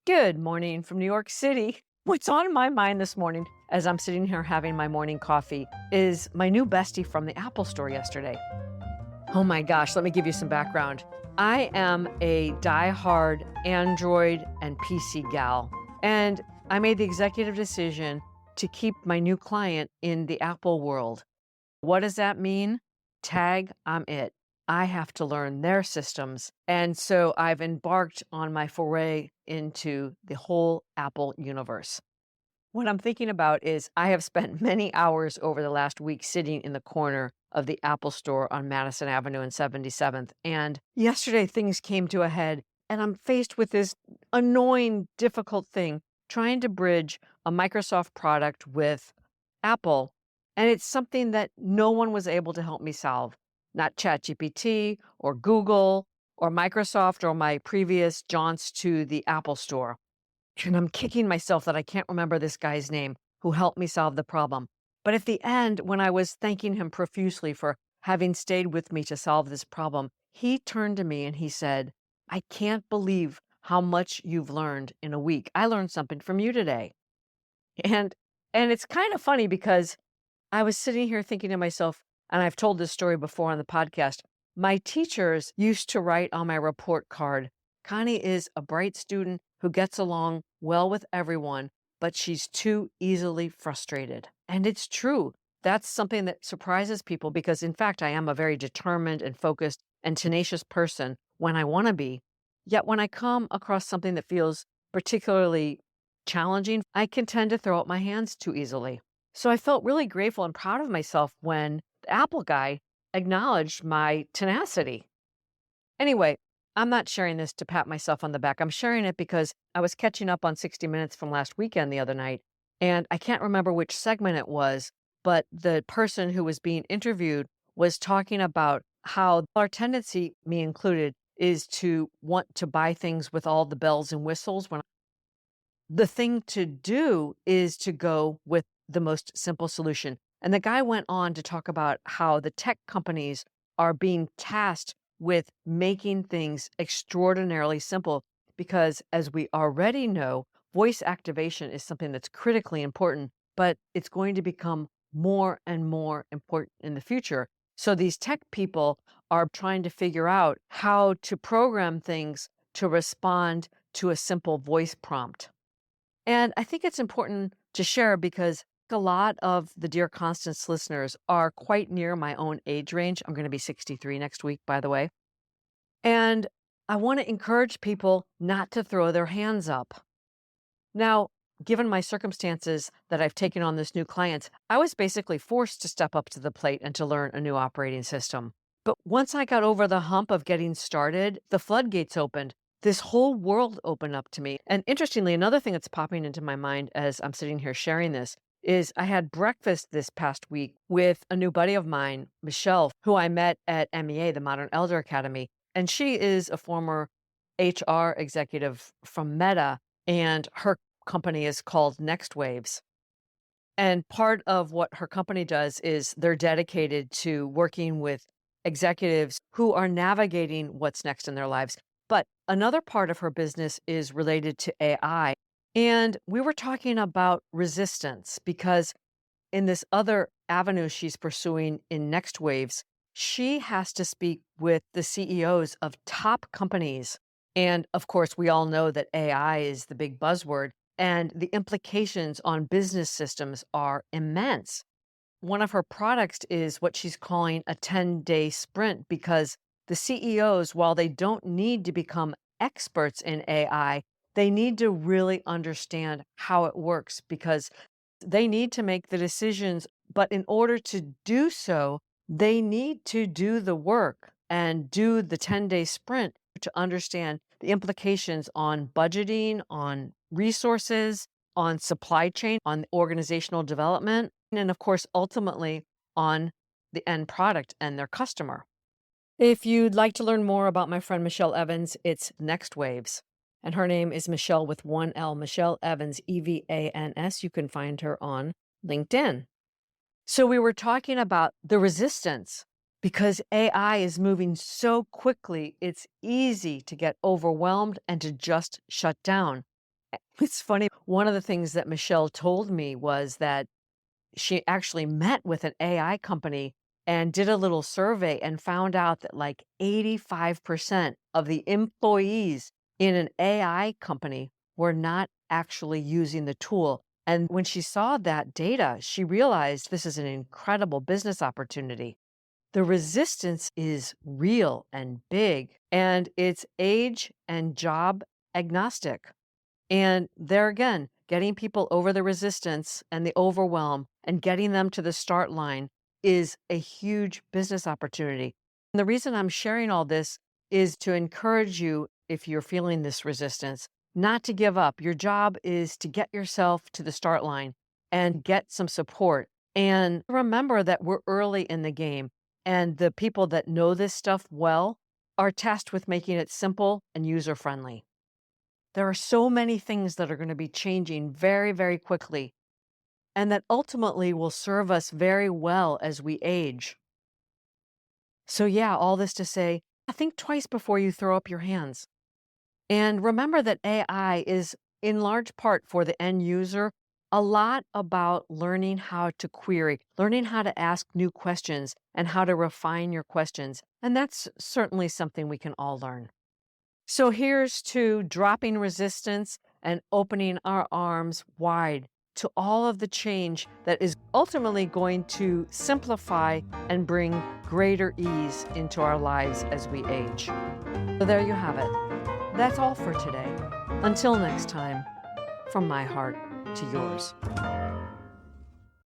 Good morning from New York City. What's on my mind this morning as I'm sitting here having my morning coffee is my new bestie from the Apple store yesterday. Oh my gosh, let me give you some background. I am a diehard Android and PC gal, and I made the executive decision to keep my new client in the Apple world. What does that mean? Tag, I'm it. I have to learn their systems. And so I've embarked on my foray into the whole Apple universe. What I'm thinking about is I have spent many hours over the last week sitting in the corner of the Apple store on Madison Avenue and 77th. And yesterday things came to a head, and I'm faced with this annoying, difficult thing trying to bridge a Microsoft product with Apple. And it's something that no one was able to help me solve, not ChatGPT or Google or Microsoft or my previous jaunts to the Apple store. And I'm kicking myself that I can't remember this guy's name who helped me solve the problem. But at the end, when I was thanking him profusely for having stayed with me to solve this problem, he turned to me and he said, "I can't believe how much you've learned in a week. I learned something from you today." And and it's kind of funny because I was sitting here thinking to myself, and I've told this story before on the podcast. My teachers used to write on my report card, "Connie is a bright student who gets along well with everyone, but she's too easily frustrated." And it's true. That's something that surprises people because, in fact, I am a very determined and focused and tenacious person when I want to be. Yet when I come across something that feels particularly challenging, I can tend to throw up my hands too easily. So I felt really grateful and proud of myself when the Apple guy acknowledged my tenacity. Anyway, I'm not sharing this to pat myself on the back. I'm sharing it because I was catching up on 60 Minutes from last weekend the other night, and I can't remember which segment it was, but the person who was being interviewed was talking about how our tendency, me included, is to want to buy things with all the bells and whistles when the thing to do is to go with the most simple solution. And the guy went on to talk about how the tech companies are being tasked with making things extraordinarily simple because, as we already know, voice activation is something that's critically important, but it's going to become more and more important in the future. So these tech people are trying to figure out how to program things to respond to a simple voice prompt. And I think it's important to share because a lot of the Dear Constance listeners are quite near my own age range. I'm going to be 63 next week, by the way. And I want to encourage people not to throw their hands up. Now, given my circumstances that I've taken on this new client, I was basically forced to step up to the plate and to learn a new operating system. But once I got over the hump of getting started, the floodgates opened. This whole world opened up to me. And interestingly, another thing that's popping into my mind as I'm sitting here sharing this is I had breakfast this past week with a new buddy of mine, Michelle, who I met at MEA, the Modern Elder Academy. And she is a former HR executive from Meta, and her company is called Next Waves. And part of what her company does is they're dedicated to working with executives who are navigating what's next in their lives. But another part of her business is related to AI. And we were talking about resistance because in this other avenue she's pursuing in Next Waves, she has to speak with the CEOs of top companies. And of course, we all know that AI is the big buzzword, and the implications on business systems are immense. One of her products is what she's calling a 10-day sprint because the CEOs, while they don't need to become experts in AI, they need to really understand how it works because they need to make the decisions. But in order to do so, they need to do the work and do the 10-day sprint to understand the implications on budgeting, on resources, on supply chain, on organizational development, and of course, ultimately on the end product and their customer. If you'd like to learn more about my friend Michelle Evans, it's Next Waves. And her name is Michelle with one L, Michelle Evans, Evans. You can find her on LinkedIn. So we were talking about the resistance because AI is moving so quickly, it's easy to get overwhelmed and to just shut down. It's funny. One of the things that Michelle told me was that she actually met with an AI company and did a little survey and found out that like 85% of the employees in an AI company were not actually using the tool. And when she saw that data, she realized this is an incredible business opportunity. The resistance is real and big, and it's age and job agnostic. And there again, getting people over the resistance and the overwhelm and getting them to the start line is a huge business opportunity. And the reason I'm sharing all this is to encourage you, if you're feeling this resistance, not to give up. Your job is to get yourself to the start line and get some support. And remember that we're early in the game, and the people that know this stuff well are tasked with making it simple and user friendly. There are so many things that are going to be changing very, very quickly, and that ultimately will serve us very well as we age. So, yeah, all this to say, think twice before you throw up your hands. And remember that AI is, in large part for the end user, a lot about learning how to query, learning how to ask new questions, and how to refine your questions. And that's certainly something we can all learn. So here's to dropping resistance and opening our arms wide to all of the change that is ultimately going to simplify and bring greater ease into our lives as we age. So there you have it. That's all for today. Until next time, from my heart to yours.